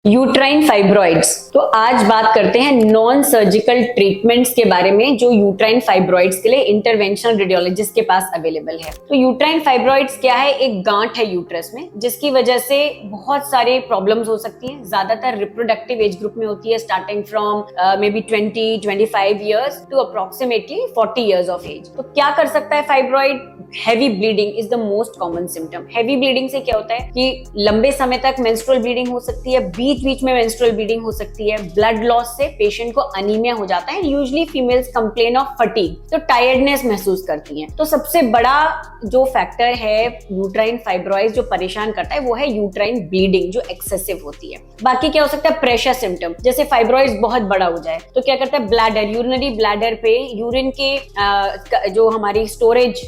Uterine fibroids. तो आज बात करते हैं नॉन सर्जिकल ट्रीटमेंट्स के बारे में जो यूट्राइन फाइब्रॉइड्स के लिए इंटरवेंशनल रेडियोलॉजिस्ट के पास अवेलेबल है। तो यूट्राइन फाइब्रॉइड्स क्या है? एक गांठ है यूट्रस में जिसकी वजह से बहुत सारे प्रॉब्लम्स हो सकती हैं। ज्यादातर रिप्रोडक्टिव एज ग्रुप में होती है, starting from maybe 20-25 years to approximately 40 years of age. तो क्या कर सकता है fibroid? Heavy bleeding is the most common symptom. Heavy bleeding से क्या होता है कि लंबे समय तक मेंस्ट्रुअल ब्लीडिंग हो सकती है, बीच बीच में मेंस्ट्रुअल ब्लीडिंग हो सकती है, ब्लड लॉस से पेशेंट को अनीमिया हो जाता है। Usually females complain of fatigue, तो टायर्डनेस महसूस करती हैं। तो सबसे बड़ा जो फैक्टर है यूट्राइन फाइब्रॉइड जो परेशान करता है वो है यूट्राइन ब्लीडिंग जो एक्सेसिव होती है। बाकी क्या हो सकता है? प्रेशर सिम्टम, जैसे फाइब्रॉइड बहुत बड़ा हो जाए तो क्या करता है ब्लैडर, यूरिनरी ब्लैडर पे यूरिन के जो हमारी स्टोरेज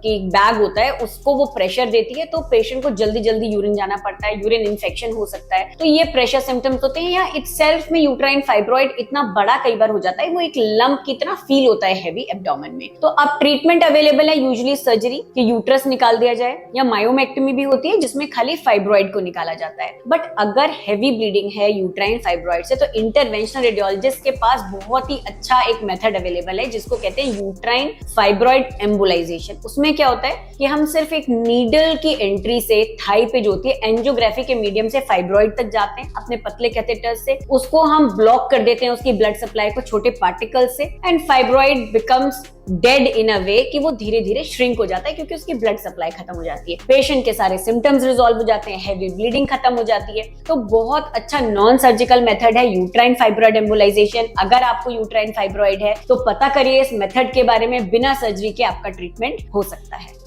की बैग होता है उसको वो प्रेशर देती है, तो पेशेंट को जल्दी जल्दी यूरिन जाना पड़ता है, यूरिन इन्फेक्शन हो सकता है। तो ये प्रेशर सिम्टम्स होते हैं। या इटसेल्फ में यूट्राइन फाइब्रॉइड इतना बड़ा कई बार हो जाता है, वो एक लंप की तरह फील होता है हैवी एब्डोमेन में। तो अब ट्रीटमेंट अवेलेबल है, यूजुअली सर्जरी कि यूट्रस निकाल दिया जाए, या मायोमेक्टमी भी होती है जिसमें खाली फाइब्रॉइड को निकाला जाता है। बट अगर हैवी ब्लीडिंग है यूट्राइन फाइब्रॉइड से तो इंटरवेंशनल रेडियोलॉजिस्ट के पास बहुत ही अच्छा एक मेथड अवेलेबल है जिसको कहते हैं यूट्राइन फाइब्रॉइड एम्बोलाइजेशन। उसमें क्या होता है कि हम सिर्फ एक नीडल की एंट्री से थाई पे जो होती है एंजियोग्राफी के मीडियम से फाइब्रॉइड तक जाते हैं अपने पतले कैथेटर से, उसको हम ब्लॉक कर देते हैं उसकी ब्लड सप्लाई को छोटे पार्टिकल से, एंड फाइब्रॉइड बिकम्स डेड इन अ वे कि वो धीरे धीरे श्रिंक हो जाता है क्योंकि उसकी ब्लड सप्लाई खत्म हो जाती है। पेशेंट के सारे सिम्टम्स रिजॉल्व हो जाते हैं, हैवी ब्लीडिंग खत्म हो जाती है। तो बहुत अच्छा नॉन सर्जिकल मेथड है यूट्राइन फाइब्रॉइड एम्बोलाइजेशन। अगर आपको यूट्राइन फाइब्रॉइड है तो पता करिए इस मेथड के बारे में, बिना सर्जरी के आपका ट्रीटमेंट हो सकता है।